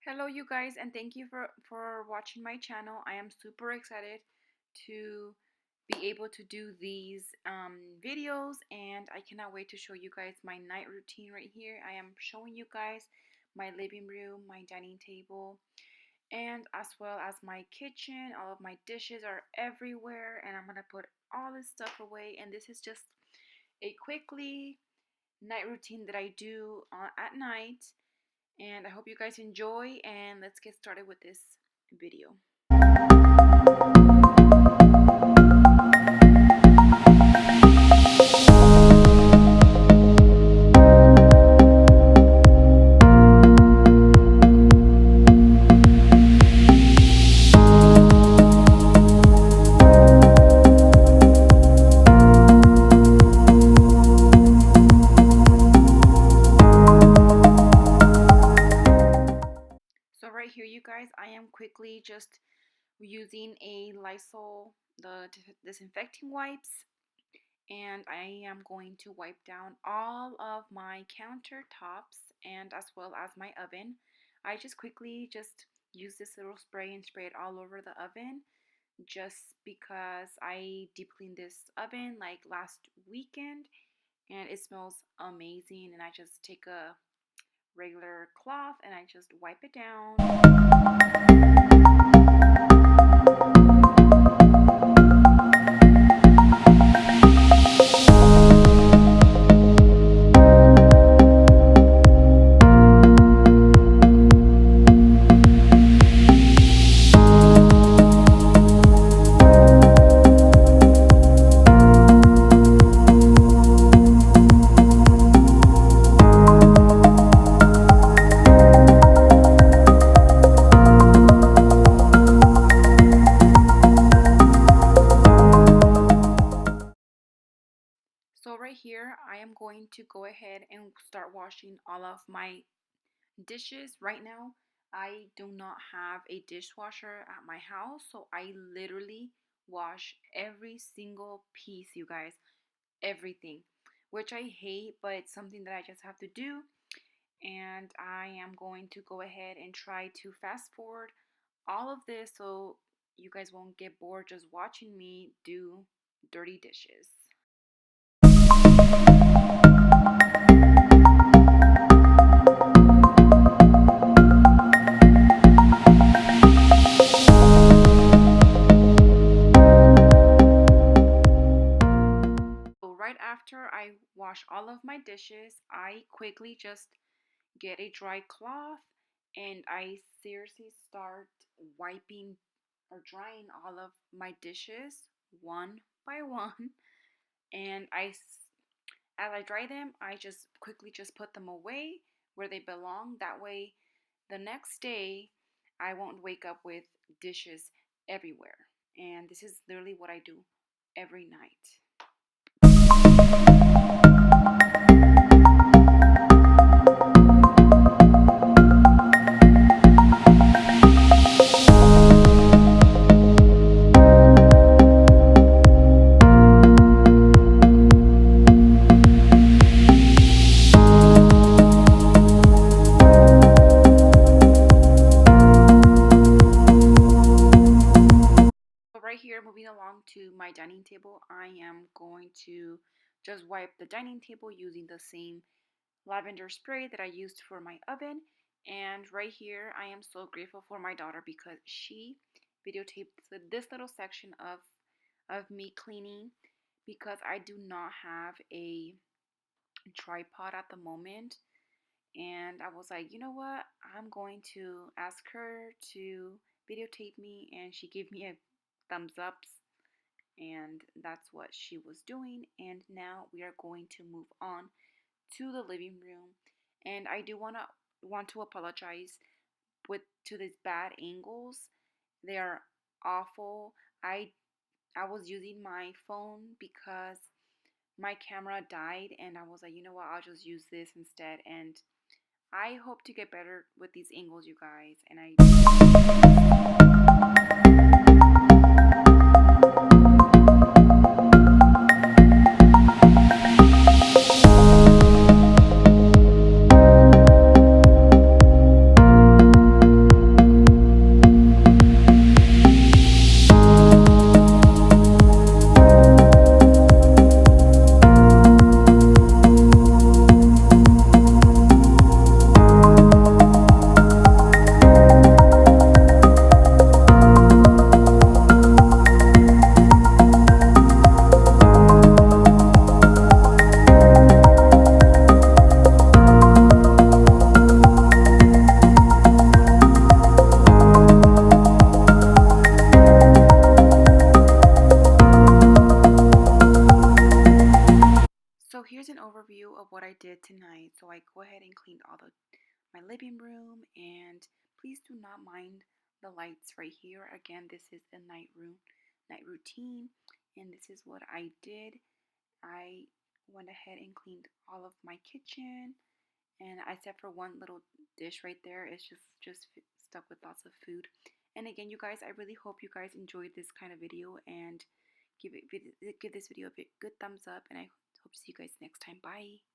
Hello you guys, and thank you for watching my channel. I am super excited to be able to do these videos, and I cannot wait to show you guys my night routine right here. I am showing you guys my living room, my dining table, and as well as my kitchen. All of my dishes are everywhere, and I'm gonna put all this stuff away. And this is just a quickly night routine that I do at night, and I hope you guys enjoy, and let's get started with this video. So right here, you guys, I am quickly just using a Lysol, the disinfecting wipes, and I am going to wipe down all of my countertops and as well as my oven. I just quickly just use this little spray and spray it all over the oven, just because I deep cleaned this oven like last weekend and it smells amazing, and I just take a regular cloth and I just wipe it down. So right here, I am going to go ahead and start washing all of my dishes. Right now, I do not have a dishwasher at my house, so I literally wash every single piece, you guys, everything, which I hate, but it's something that I just have to do. And I am going to go ahead and try to fast forward all of this so you guys won't get bored just watching me do dirty dishes. Right after I wash all of my dishes, I quickly just get a dry cloth and I seriously start wiping or drying all of my dishes one by one. And as I dry them, I just quickly just put them away where they belong. That way, the next day, I won't wake up with dishes everywhere. And this is literally what I do every night. Right here, moving along to my dining table, I am going to just wipe the dining table using the same lavender spray that I used for my oven. And right here, I am so grateful for my daughter because she videotaped this little section of me cleaning, because I do not have a tripod at the moment. And I was like, you know what? I'm going to ask her to videotape me, and she gave me a thumbs up, and that's what she was doing. And now we are going to move on to the living room, and I do want to apologize with to these bad angles. They are awful. I was using my phone because my camera died, and I was like, you know what, I'll just use this instead. And I hope to get better with these angles, you guys, and room, and please do not mind the lights right here. Again, this is a night routine, and this is what I did. I went ahead and cleaned all of my kitchen, and except for one little dish right there, it's just stuck with lots of food. And again, you guys, I really hope you guys enjoyed this kind of video, and give this video a good thumbs up, and I hope to see you guys next time. Bye.